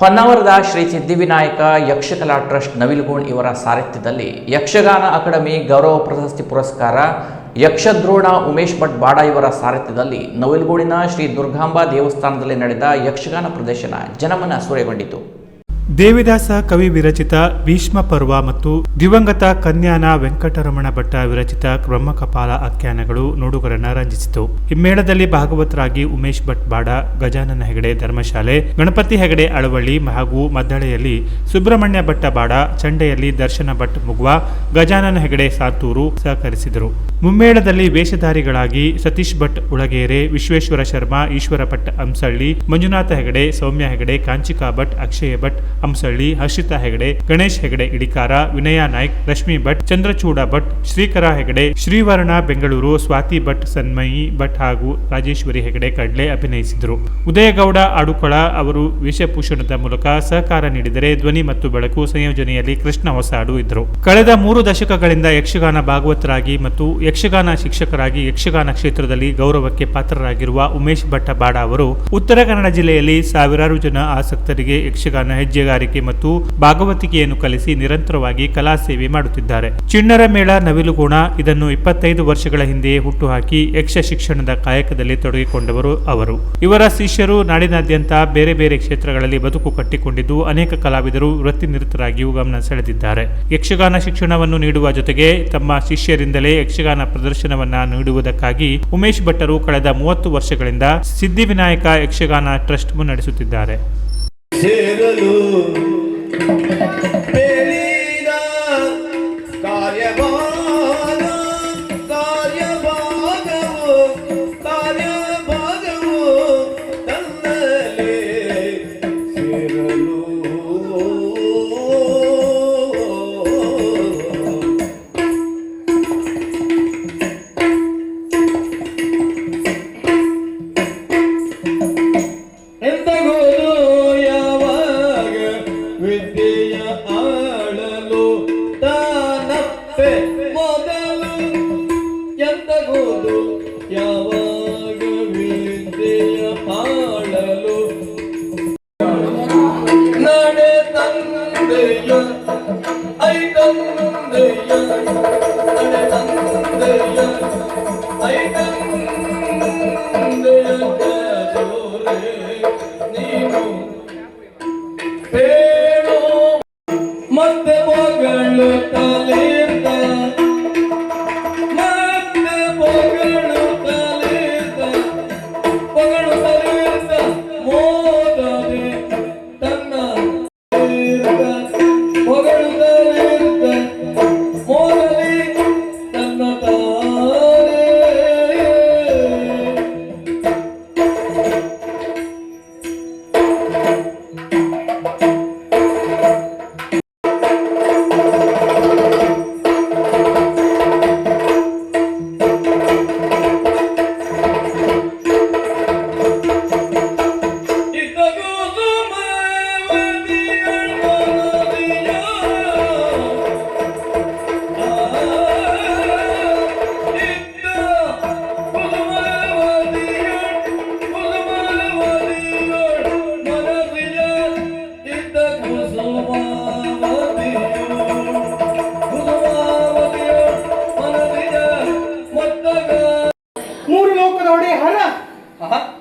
ಹೊನ್ನಾವರದ Shri Siddhivinayak Yakshakala trust ನವಿಲುಗೋಣ್ ಇವರ ಸಾರಥ್ಯದಲ್ಲಿ Yakshagana academy ಗೌರವ ಪ್ರಶಸ್ತಿ ಪುರಸ್ಕಾರ ಯಕ್ಷದ್ರೋಣ ಉಮೇಶ್ ಭಟ್ ಬಾಡ ಇವರ ಸಾರಥ್ಯದಲ್ಲಿ ನವಿಲುಗೋಡಿನ ಶ್ರೀ ದುರ್ಗಾಂಬಾ ದೇವಸ್ಥಾನದಲ್ಲಿ ನಡೆದ ಯಕ್ಷಗಾನ ಪ್ರದರ್ಶನ ಜನಮನ ಸೂರೆಗೊಂಡಿತು. ದೇವಿದಾಸ ಕವಿ ವಿರಚಿತ ಭೀಷ್ಮ ಪರ್ವ ಮತ್ತು ದಿವಂಗತ ಕನ್ಯಾನ ವೆಂಕಟರಮಣ ಭಟ್ಟ ವಿರಚಿತ ಬ್ರಹ್ಮಕಪಾಲ ಆಖ್ಯಾನಗಳು ನೋಡುಗರನ್ನ ರಂಜಿಸಿತು. ಹಿಮ್ಮೇಳದಲ್ಲಿ ಭಾಗವತರಾಗಿ ಉಮೇಶ್ ಭಟ್ ಬಾಡ, ಗಜಾನನ ಹೆಗಡೆ ಧರ್ಮಶಾಲೆ, ಗಣಪತಿ ಹೆಗಡೆ ಅಳವಳ್ಳಿ ಹಾಗೂ ಮದ್ದಳೆಯಲ್ಲಿ ಸುಬ್ರಹ್ಮಣ್ಯ ಭಟ್ಟ ಬಾಡ, ಚಂಡೆಯಲ್ಲಿ ದರ್ಶನ ಭಟ್ ಮುಗ್ವಾ, ಗಜಾನನ ಹೆಗಡೆ ಸಾತೂರು ಸಹಕರಿಸಿದರು. ಮುಮ್ಮೇಳದಲ್ಲಿ ವೇಷಧಾರಿಗಳಾಗಿ ಸತೀಶ್ ಭಟ್ ಉಳಗೇರೆ, ವಿಶ್ವೇಶ್ವರ ಶರ್ಮಾ, ಈಶ್ವರ ಭಟ್ ಅಂಸಳ್ಳಿ, ಮಂಜುನಾಥ ಹೆಗಡೆ, ಸೌಮ್ಯ ಹೆಗಡೆ, ಕಾಂಚಿಕಾ ಭಟ್, ಅಕ್ಷಯ ಭಟ್ ಅಂಸಳ್ಳಿ, ಹರ್ಷಿತಾ ಹೆಗಡೆ, ಗಣೇಶ್ ಹೆಗಡೆ ಇಡಿಕಾರ, ವಿನಯ ನಾಯ್ಕ್, ರಶ್ಮಿ ಭಟ್, ಚಂದ್ರಚೂಡ ಭಟ್, ಶ್ರೀಕರ ಹೆಗಡೆ, ಶ್ರೀವರ್ಣ ಬೆಂಗಳೂರು, ಸ್ವಾತಿ ಭಟ್, ಸನ್ಮಯಿ ಭಟ್ ಹಾಗೂ ರಾಜೇಶ್ವರಿ ಹೆಗಡೆ ಕಡ್ಲೆ ಅಭಿನಯಿಸಿದರು. ಉದಯಗೌಡ ಆಡುಕೊಳ ಅವರು ವೇಷಭೂಷಣದ ಮೂಲಕ ಸಹಕಾರ ನೀಡಿದರೆ, ಧ್ವನಿ ಮತ್ತು ಬೆಳಕು ಸಂಯೋಜನೆಯಲ್ಲಿ ಕೃಷ್ಣ ಹೊಸಾಡು ಇದ್ದರು. ಕಳೆದ 3 ದಶಕಗಳಿಂದ ಯಕ್ಷಗಾನ ಭಾಗವತರಾಗಿ ಮತ್ತು ಯಕ್ಷಗಾನ ಶಿಕ್ಷಕರಾಗಿ ಯಕ್ಷಗಾನ ಕ್ಷೇತ್ರದಲ್ಲಿ ಗೌರವಕ್ಕೆ ಪಾತ್ರರಾಗಿರುವ ಉಮೇಶ್ ಭಟ್ಟ ಬಾಡ ಅವರು ಉತ್ತರ ಕನ್ನಡ ಜಿಲ್ಲೆಯಲ್ಲಿ ಸಾವಿರಾರು ಜನ ಆಸಕ್ತರಿಗೆ ಯಕ್ಷಗಾನ ಹೆಜ್ಜೆಗಾರಿಕೆ ಮತ್ತು ಭಾಗವತಿಕೆಯನ್ನು ಕಲಿಸಿ ನಿರಂತರವಾಗಿ ಕಲಾ ಸೇವೆ ಮಾಡುತ್ತಿದ್ದಾರೆ. ಚಿಣ್ಣರ ಮೇಳ ನವಿಲುಗೋಣ ಇದನ್ನು 25 ವರ್ಷಗಳ ಹಿಂದೆಯೇ ಹುಟ್ಟುಹಾಕಿ ಯಕ್ಷ ಶಿಕ್ಷಣದ ಕಾಯಕದಲ್ಲಿ ತೊಡಗಿಕೊಂಡವರು ಅವರು. ಇವರ ಶಿಷ್ಯರು ನಾಡಿನಾದ್ಯಂತ ಬೇರೆ ಬೇರೆ ಕ್ಷೇತ್ರಗಳಲ್ಲಿ ಬದುಕು ಕಟ್ಟಿಕೊಂಡಿದ್ದು ಅನೇಕ ಕಲಾವಿದರು ವೃತ್ತಿನಿರತರಾಗಿಯೂ ಗಮನ ಸೆಳೆದಿದ್ದಾರೆ. ಯಕ್ಷಗಾನ ಶಿಕ್ಷಣವನ್ನು ನೀಡುವ ಜೊತೆಗೆ ತಮ್ಮ ಶಿಷ್ಯರಿಂದಲೇ ಯಕ್ಷಗಾನ ಪ್ರದರ್ಶನವನ್ನ ನೀಡುವುದಕ್ಕಾಗಿ ಉಮೇಶ್ ಭಟ್ಟರು ಕಳೆದ 30 ವರ್ಷಗಳಿಂದ ಸಿದ್ಧಿವಿನಾಯಕ ಯಕ್ಷಗಾನ ಟ್ರಸ್ಟ್ ಮುನ್ನಡೆಸುತ್ತಿದ್ದಾರೆ. ಸೇರಲು ಬೇಡಿದ ಕಾರ್ಯಭಾಗವು ತನ್ನಲೇ ಸೇರಲು ವಿದ್ಯೆಯ ಆಳಲು ತಾನಪ್ಪೆ ಮೊದಲು ಎಂತಗೋದು ಯಾವಾಗ ವಿದ್ಯೆಯ ಆಳಲು ನಡೆ ತಂದೆಯ ಐ ತಂದೆಯ ನಡೆ ತಂದೆಯ ಐ ತಂದೆಯ ಜೋರೆ ನೀನು ಮತ್ತೆ ಮಗಳು ತಲೆಯಿಂದ ಮತ್ತೆ ಮಗಳು ತಲೆಯಿಂದ ಮಗಳು ತಲೆಯಿಂದ ಮೋದದೆ ತನ್ನ ಮಗಳು ತಲೆಯಿಂದ ಮೋದಲಿ ತನ್ನ ತಾರೆ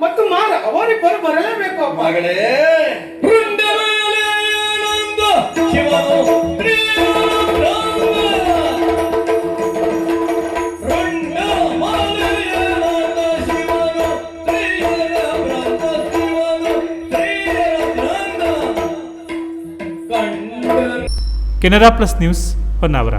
ಮತ್ತು ಮಾರ ಅವರಿಬ್ಬರು ಬರಲೇಬೇಕು ಮಗಳೇ. Canara plus news Honnavar.